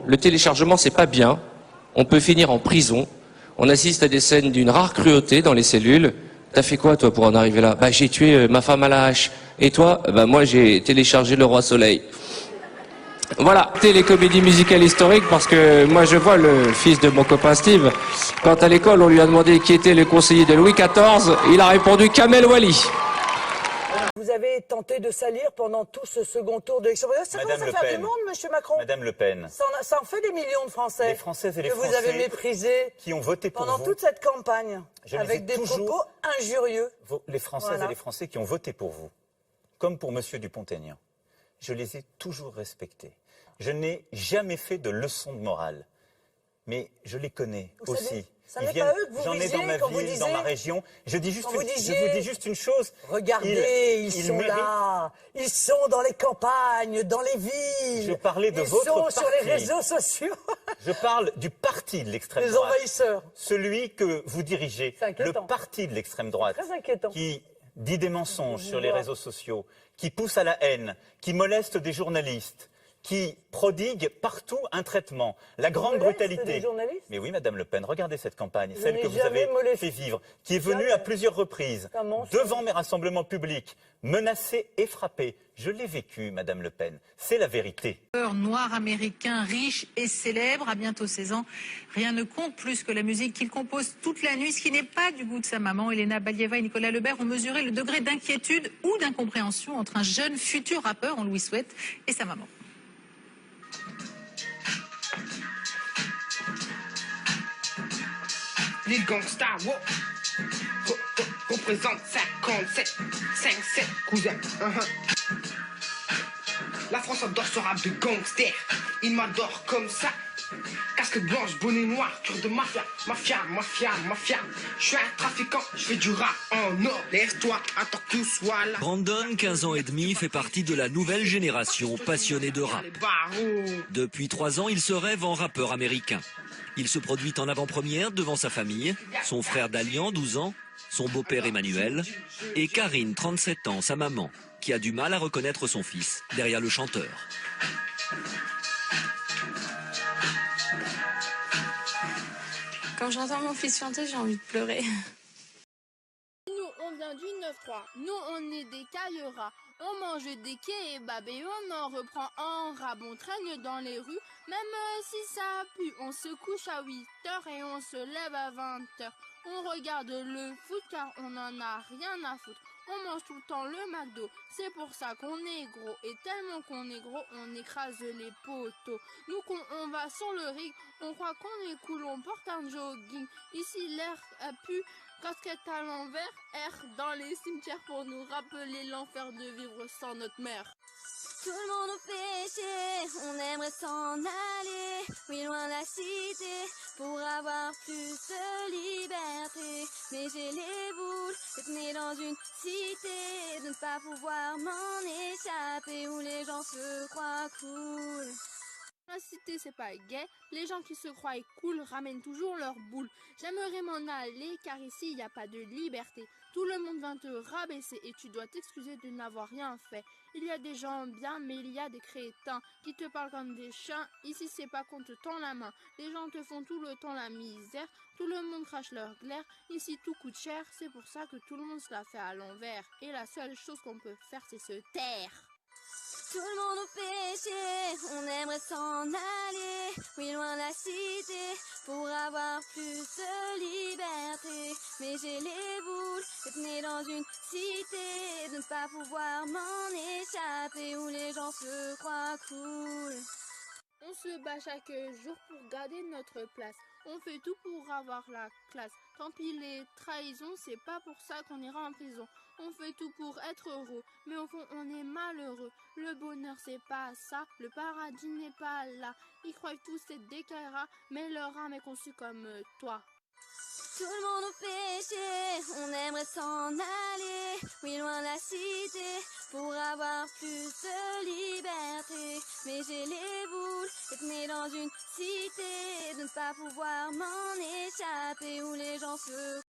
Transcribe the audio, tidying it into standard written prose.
le téléchargement c'est pas bien, on peut finir en prison, on assiste à des scènes d'une rare cruauté dans les cellules. T'as fait quoi toi pour en arriver là? Bah j'ai tué ma femme à la hache. Et toi? Bah moi j'ai téléchargé Le Roi Soleil. Voilà, c'était les comédies musicales historiques parce que moi je vois le fils de mon copain Steve. Quand à l'école on lui a demandé qui était le conseiller de Louis XIV, il a répondu Kamel Wally. Vous avez tenté de salir pendant tout ce second tour de l'élection. Ça commence à faire du monde, Monsieur Macron. Madame Le Pen. Ça en fait des millions de Français. Les Françaises et les que Français vous avez méprisés qui ont voté pour pendant vous. toute cette campagne, avec des propos injurieux. Les Françaises et les Français qui ont voté pour vous, comme pour Monsieur Dupont-Aignan, je les ai toujours respectés. Je n'ai jamais fait de leçons de morale, mais je les connais aussi. Ça n'est pas eux que vous J'en ai dans ma ville, dans ma région. Je vous dis juste une chose. Regardez, ils sont là. Ils sont dans les campagnes, dans les villes. Je parlais de votre parti. Ils sont sur les réseaux sociaux. Je parle du parti de l'extrême droite. Les envahisseurs. Celui que vous dirigez. Le parti de l'extrême droite. Très inquiétant. Qui dit des mensonges sur les réseaux sociaux, qui pousse à la haine, qui moleste des journalistes, qui prodigue partout un traitement, la grande brutalité. Mais oui, Madame Le Pen, regardez cette campagne, celle que vous avez fait vivre, qui est venue à plusieurs reprises, devant mes rassemblements publics, menacée et frappée. Je l'ai vécu, Madame Le Pen, c'est la vérité. Noir américain, riche et célèbre, à bientôt 16 ans. Rien ne compte plus que la musique qu'il compose toute la nuit, ce qui n'est pas du goût de sa maman. Elena Balieva et Nicolas Lebert ont mesuré le degré d'inquiétude ou d'incompréhension entre un jeune futur rappeur, on lui souhaite, et sa maman. Les gangsters, wow. Représente 57, 5-7, cousin. La France adore ce rap de gangster. Il m'adore comme ça. Casque blanche, bonnet noir, cœur de mafia. Mafia. Je suis un trafiquant, je fais du rap en or. Laisse-toi, attends que tout soit là. Brandon, 15 ans et demi, fait partie de la nouvelle génération passionnée de rap. Depuis 3 ans, il se rêve en rappeur américain. Il se produit en avant-première devant sa famille, son frère Dalian, 12 ans, son beau-père Emmanuel, et Karine, 37 ans, sa maman, qui a du mal à reconnaître son fils derrière le chanteur. Quand j'entends mon fils chanter, j'ai envie de pleurer. Nous, on vient du 9-3. Nous, on est des cailleras. On mange des kebabs et on en reprend en rab. On traîne dans les rues, même si ça pue. On se couche à 8h et on se lève à 20h. On regarde le foot car on en a rien à foutre. On mange tout le temps le McDo, c'est pour ça qu'on est gros. Et tellement qu'on est gros, on écrase les poteaux. Nous, quand on va sur le ring, on croit qu'on est cool, on porte un jogging. Ici, l'air pue, casquette à l'envers, air dans les cimetières pour nous rappeler l'enfer de vivre sans notre mère. Tout le monde nous fait chier, on aimerait s'en aller, oui loin de la cité, pour avoir plus de liberté. Mais j'ai les boules d'être né dans une cité, de ne pas pouvoir m'en échapper, où les gens se croient cool. La cité c'est pas gay, les gens qui se croient cool ramènent toujours leurs boules. J'aimerais m'en aller car ici y a pas de liberté. Tout le monde vient te rabaisser et tu dois t'excuser de n'avoir rien fait. Il y a des gens bien mais il y a des crétins qui te parlent comme des chiens. Ici c'est pas qu'on te tend la main, les gens te font tout le temps la misère. Tout le monde crache leur glaire, ici tout coûte cher. C'est pour ça que tout le monde se la fait à l'envers. Et la seule chose qu'on peut faire c'est se taire. Tout le monde nous fait chier, on aimerait s'en aller, oui loin de la cité, pour avoir plus de liberté. Mais j'ai les boules d'être né dans une cité, de ne pas pouvoir m'en échapper, où les gens se croient cool. On se bat chaque jour pour garder notre place. On fait tout pour avoir la classe. Tant pis les trahisons, c'est pas pour ça qu'on ira en prison. On fait tout pour être heureux, mais au fond on est malheureux. Le bonheur c'est pas ça, le paradis n'est pas là. Ils croient tous c'est des caïras, mais leur âme est conçue comme toi. Tout le monde nous fait chier, on aimerait s'en aller, oui loin de la cité, pour avoir plus de liberté. Mais j'ai les boules d'être né dans une cité, de ne pas pouvoir m'en échapper, où les gens se